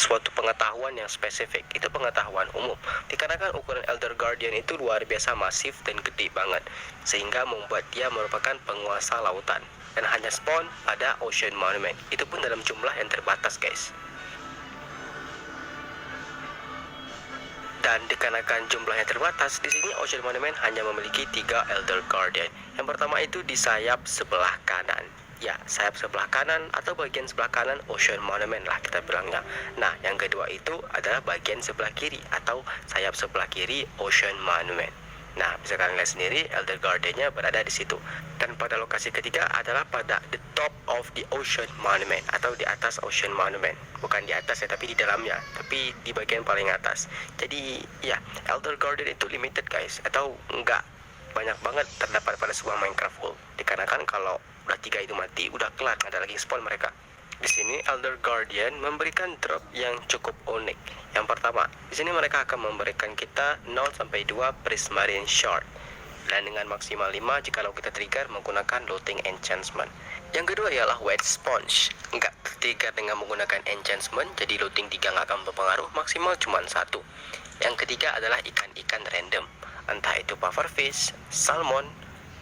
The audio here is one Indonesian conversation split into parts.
suatu pengetahuan yang spesifik, itu pengetahuan umum. Dikarenakan ukuran Elder Guardian itu luar biasa masif dan gede banget, sehingga membuat dia merupakan penguasa lautan dan hanya spawn pada Ocean Monument. Itu pun dalam jumlah yang terbatas, guys. Dan dikarenakan jumlahnya terbatas, di sini Ocean Monument hanya memiliki 3 Elder Guardian. Yang pertama itu di sayap sebelah kanan. Ya, sayap sebelah kanan atau bagian sebelah kanan Ocean Monument lah kita bilangnya. Nah, yang kedua itu adalah bagian sebelah kiri atau sayap sebelah kiri Ocean Monument. Nah, bisa kalian lihat sendiri Elder Guardian-nya berada di situ. Dan pada lokasi ketiga adalah pada the top of the Ocean Monument atau di atas Ocean Monument. Bukan di atas ya, tapi di dalamnya, tapi di bagian paling atas. Jadi, ya, Elder Guardian itu limited, guys, atau enggak banyak banget terdapat pada sebuah Minecraft world. Dikarenakan kalau udah 3 itu mati, udah kelar, ada lagi spawn mereka. Di sini Elder Guardian memberikan drop yang cukup unik. Yang pertama, di sini mereka akan memberikan kita 0-2 Prismarine Shard. Dan dengan maksimal 5 jikalau kita trigger menggunakan looting enchantment. Yang kedua ialah Wet Sponge. Enggak trigger dengan menggunakan enchantment, jadi looting 3 nggak akan berpengaruh, maksimal cuma 1. Yang ketiga adalah ikan-ikan random. Entah itu pufferfish, salmon,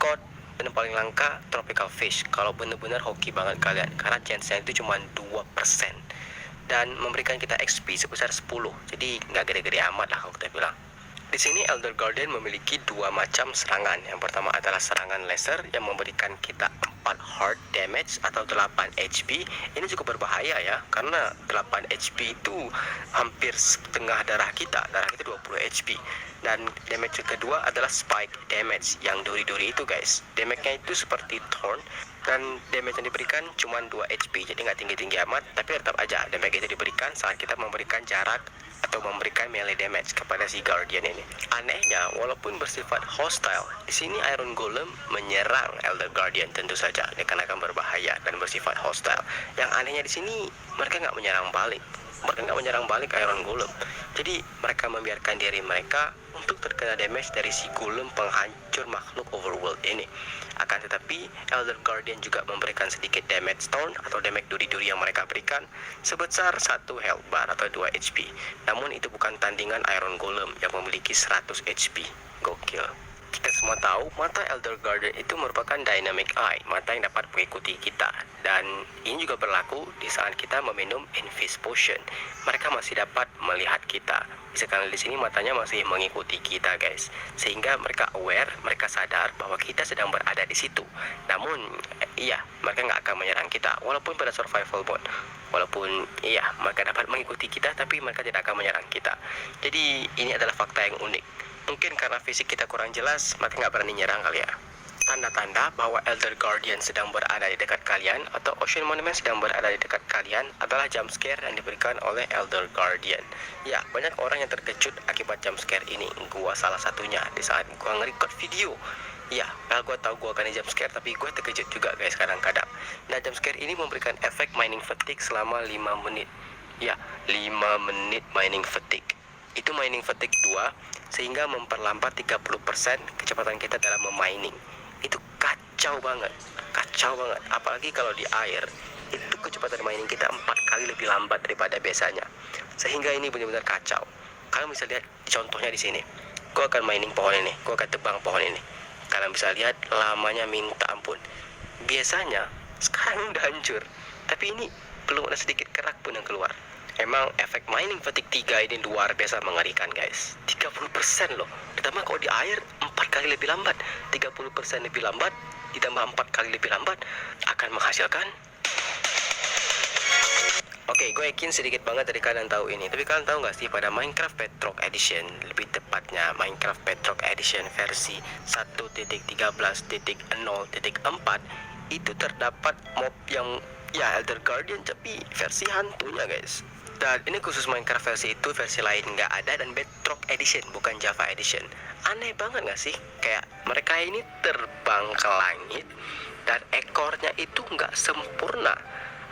cod, dan paling langka tropical fish. Kalau benar-benar hoki banget kalian, karena chance-nya itu cuma 2% dan memberikan kita XP sebesar 10. Jadi nggak gede-gede amat lah kalau kita bilang. Di sini Elder Guardian memiliki 2 macam serangan. Yang pertama adalah serangan laser yang memberikan kita 4 hard damage atau 8 HP. Ini cukup berbahaya ya, karena 8 HP itu hampir setengah darah kita. Darah kita 20 HP. Dan damage kedua adalah spike damage yang duri-duri itu, guys. Damage-nya itu seperti thorn dan damage yang diberikan cuma 2 HP. Jadi nggak tinggi-tinggi amat, tapi tetap aja damage itu diberikan saat kita memberikan jarak atau memberikan melee damage kepada si Guardian ini. Anehnya, walaupun bersifat hostile, di sini Iron Golem menyerang Elder Guardian tentu saja, dikarenakan berbahaya dan bersifat hostile. Yang anehnya di sini mereka nggak menyerang balik. Mereka nggak menyerang balik Iron Golem. Jadi mereka membiarkan diri mereka untuk terkena damage dari si golem penghancur makhluk overworld ini. Akan tetapi Elder Guardian juga memberikan sedikit damage stone atau damage duri-duri yang mereka berikan sebesar 1 health bar atau 2 HP. Namun itu bukan tandingan Iron Golem yang memiliki 100 HP. Gokil. Kita semua tahu mata Elder Guardian itu merupakan dynamic eye, mata yang dapat mengikuti kita. Dan ini juga berlaku di saat kita meminum Invis Potion. Mereka masih dapat melihat kita. Misalkan di sini matanya masih mengikuti kita, guys. Sehingga mereka aware, mereka sadar bahwa kita sedang berada di situ. Namun, iya, mereka nggak akan menyerang kita. Walaupun pada survival mode. Walaupun, iya, mereka dapat mengikuti kita, tapi mereka tidak akan menyerang kita. Jadi, ini adalah fakta yang unik. Mungkin karena fisik kita kurang jelas, mereka nggak berani nyerang kali ya. Tanda-tanda bahwa Elder Guardian sedang berada di dekat kalian atau Ocean Monument sedang berada di dekat kalian adalah jump scare yang diberikan oleh Elder Guardian. Ya, banyak orang yang terkejut akibat jump scare ini. Gua salah satunya di saat gua nge-record video. Ya, gua tahu gua akan jump scare, tapi gua terkejut juga, guys, kadang-kadang. Nah, jump scare ini memberikan efek mining fatigue selama 5 menit. Ya, 5 menit mining fatigue. Itu mining fatigue 2, sehingga memperlambat 30% kecepatan kita dalam memining. Itu kacau banget, apalagi kalau di air. Itu kecepatan mining kita 4 kali lebih lambat daripada biasanya. Sehingga ini benar-benar kacau. Kalian bisa lihat contohnya di sini. Gua akan mining pohon ini, gua akan tebang pohon ini. Kalian bisa lihat lamanya minta ampun. Biasanya sekarang udah hancur, tapi ini belum ada sedikit kerak pun yang keluar. Emang efek mining fatigue 3 ini luar biasa mengerikan, guys. 30% loh. Ditambah kalau di air 4 kali lebih lambat. 30% lebih lambat ditambah 4 kali lebih lambat akan menghasilkan. Oke, gue yakin sedikit banget dari kalian tahu ini. Tapi kalian tahu nggak sih pada Minecraft Bedrock Edition, lebih tepatnya Minecraft Bedrock Edition versi 1.13.0.4 itu terdapat mob yang ya Elder Guardian tapi versi hantunya, guys. Dan ini khusus Minecraft versi itu, versi lain nggak ada, dan Bedrock Edition bukan Java Edition. Aneh banget nggak sih? Kayak mereka ini terbang ke langit dan ekornya itu nggak sempurna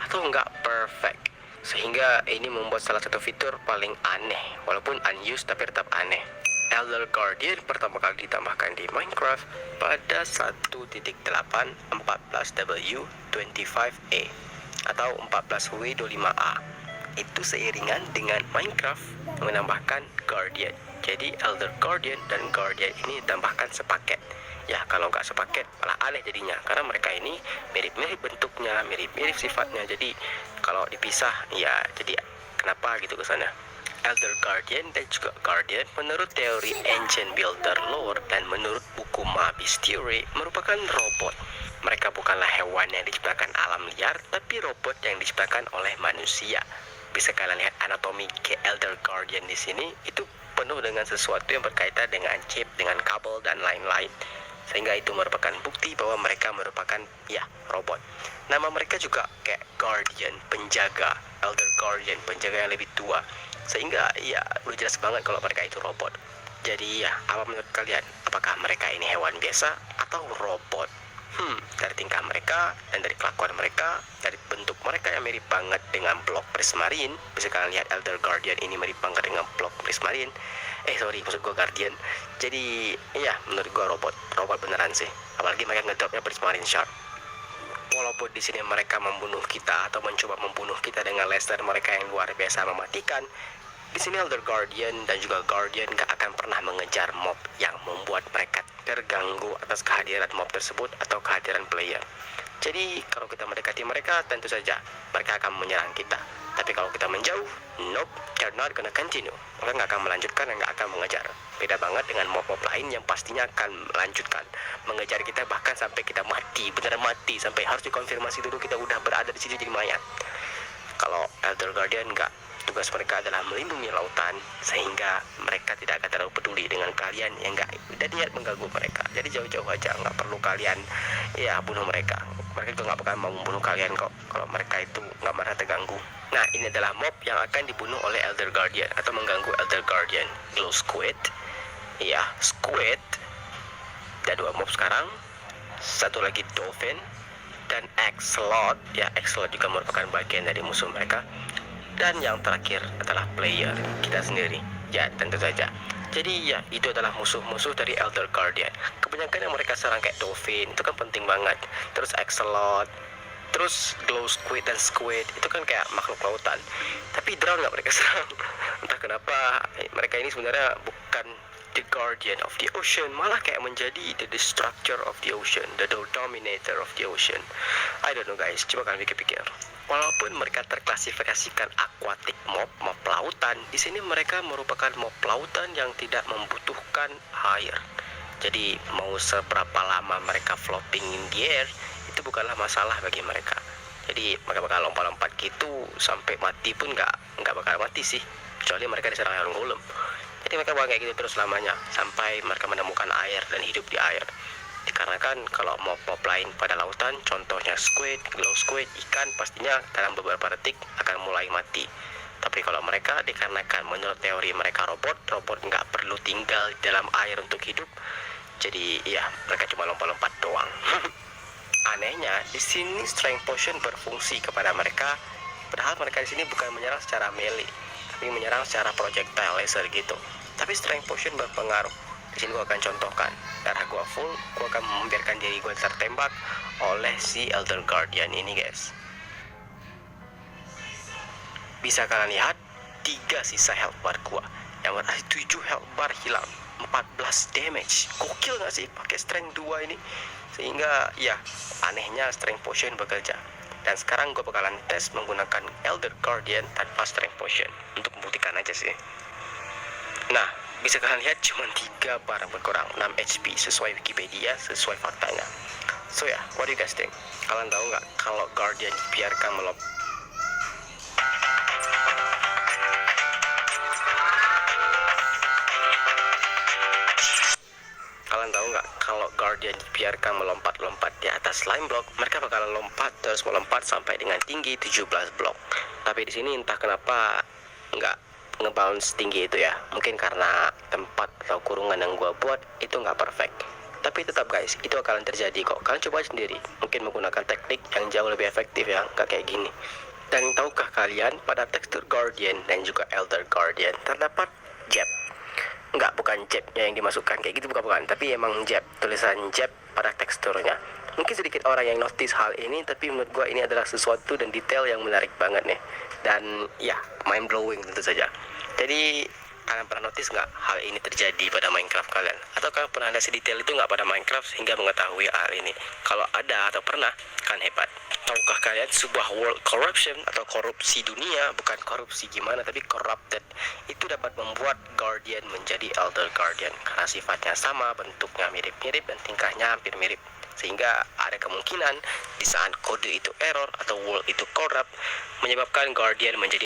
atau nggak perfect, sehingga ini membuat salah satu fitur paling aneh. Walaupun unused tapi tetap aneh. Elder Guardian pertama kali ditambahkan di Minecraft pada 1.8.14W25A atau 14W25A. itu seiringan dengan Minecraft menambahkan Guardian. Jadi Elder Guardian dan Guardian ini ditambahkan sepaket. Ya, kalau nggak sepaket malah aneh jadinya, karena mereka ini mirip-mirip bentuknya, mirip-mirip sifatnya. Jadi kalau dipisah, ya jadi kenapa gitu kesannya. Elder Guardian dan juga Guardian menurut teori Ancient Builder Lore dan menurut buku Mabis Theory merupakan robot. Mereka bukanlah hewan yang diciptakan alam liar, tapi robot yang diciptakan oleh manusia. Bisa kalian lihat anatomi ke Elder Guardian di sini, itu penuh dengan sesuatu yang berkaitan dengan chip, dengan kabel dan lain-lain. Sehingga itu merupakan bukti bahwa mereka merupakan ya robot. Nama mereka juga kayak Guardian, penjaga, Elder Guardian, penjaga yang lebih tua. Sehingga ya udah jelas banget kalau mereka itu robot. Jadi ya, apa menurut kalian? Apakah mereka ini hewan biasa atau robot? Dari tingkah mereka dan dari kelakuan mereka, dari bentuk mereka yang mirip banget dengan blok Prismarine. Bisa kalian lihat Elder Guardian ini mirip banget dengan blok Prismarine. Maksud gue Guardian. Jadi iya, menurut gue robot beneran sih. Apalagi mereka ngedropnya Prismarine Shard. Walaupun di sini mereka membunuh kita atau mencoba membunuh kita dengan laser mereka yang luar biasa mematikan, di sini Elder Guardian dan juga Guardian gak akan pernah mengejar mob yang membuat mereka terganggu atas kehadiran mob tersebut atau kehadiran player. Jadi kalau kita mendekati mereka, tentu saja mereka akan menyerang kita. Tapi kalau kita menjauh, nope, they're not gonna continue. Mereka nggak akan melanjutkan dan nggak akan mengejar. Beda banget dengan mob-mob lain yang pastinya akan melanjutkan mengejar kita bahkan sampai kita mati, beneran mati, sampai harus dikonfirmasi dulu kita udah berada di situ jadi mayat. Kalau Elder Guardian nggak, tugas mereka adalah melindungi lautan sehingga mereka tidak akan terlalu peduli dengan kalian yang nggak udah niat mengganggu mereka. Jadi jauh-jauh aja, nggak perlu kalian ya bunuh mereka. Mereka juga nggak bakal mau membunuh kalian kok kalau mereka itu nggak merasa terganggu. Nah, ini adalah mob yang akan dibunuh oleh Elder Guardian atau mengganggu Elder Guardian. Glow Squid, ya Squid. Ada 2 mob sekarang, satu lagi Dolphin dan Axolot. Ya, Axolot juga merupakan bagian dari musuh mereka. Dan yang terakhir adalah player kita sendiri. Ya, tentu saja. Jadi ya, itu adalah musuh-musuh dari Elder Guardian. Kebanyakan yang mereka serang kayak Dolphin, itu kan penting banget. Terus Axolot, terus Glow Squid dan Squid, itu kan kayak makhluk lautan. Tapi drown nggak mereka serang. Entah kenapa mereka ini sebenarnya bukan the guardian of the ocean, malah kayak menjadi the destructor of the ocean, the dominator of the ocean. I don't know guys, coba kalian pikir-pikir. Walaupun mereka terklasifikasikan aquatic mob lautan, di sini mereka merupakan mob lautan yang tidak membutuhkan air. Jadi mau seberapa lama mereka floating in the air, itu bukanlah masalah bagi mereka. Jadi mereka bakal lompat-lompat gitu sampai mati pun nggak bakal mati sih, kecuali mereka diserang iron golem. Jadi mereka bakal kayak gitu terus lamanya sampai mereka menemukan air dan hidup di air. Dikarenakan kalau mob-mob lain pada lautan, contohnya squid, glow squid, ikan, pastinya dalam beberapa detik akan mulai mati. Tapi kalau mereka, dikarenakan menurut teori mereka robot nggak perlu tinggal di dalam air untuk hidup. Jadi ya, mereka cuma lompat-lompat doang. Anehnya, di sini strength potion berfungsi kepada mereka, padahal mereka di sini bukan menyerang secara melee, tapi menyerang secara projectile laser gitu. Tapi strength potion berpengaruh. Di sini gue akan contohkan. Darah gue full, gue akan membiarkan diri gue tertembak oleh si Elder Guardian ini guys. Bisa kalian lihat 3 sisa health bar gue, yang berarti 7 health bar hilang, 14 damage. Gokil gak sih pakai strength 2 ini? Sehingga ya, anehnya strength potion bekerja. Dan sekarang gue bakalan tes menggunakan Elder Guardian tanpa strength potion untuk membuktikan aja sih. Nah, bisa kalian lihat cuma 3 bar berkurang 6 HP sesuai Wikipedia, sesuai faktanya. So ya, what do you guys think? Kalian tahu nggak kalau Guardian biarkan melompat? Kalian tahu nggak kalau Guardian biarkan melompat-lompat di atas slime block, mereka bakalan lompat terus melompat sampai dengan tinggi 17 blok. Tapi di sini entah kenapa nggak nge-bounce tinggi itu ya. Mungkin karena tempat atau kurungan yang gua buat itu nggak perfect. Tapi tetap guys, itu akan terjadi kok. Kalian coba sendiri. Mungkin menggunakan teknik yang jauh lebih efektif ya, nggak kayak gini. Dan tahukah kalian pada tekstur Guardian dan juga Elder Guardian terdapat jab? Enggak, bukan jabnya yang dimasukkan kayak gitu, bukan. Tapi emang jab, tulisan jab pada teksturnya. Mungkin sedikit orang yang notice hal ini, tapi menurut gue ini adalah sesuatu dan detail yang menarik banget nih. Dan ya, mind blowing tentu saja. Jadi kalian pernah notice nggak hal ini terjadi pada Minecraft kalian? Atau kalian pernah ada sedetail itu nggak pada Minecraft sehingga mengetahui hal ini? Kalau ada atau pernah, kan hebat. Tahukah kalian sebuah world corruption atau korupsi dunia, bukan korupsi gimana, tapi corrupted, itu dapat membuat Guardian menjadi Elder Guardian karena sifatnya sama, bentuknya mirip-mirip, dan tingkahnya hampir mirip. Sehingga ada kemungkinan di saat kode itu error atau world itu corrupt, menyebabkan Guardian menjadi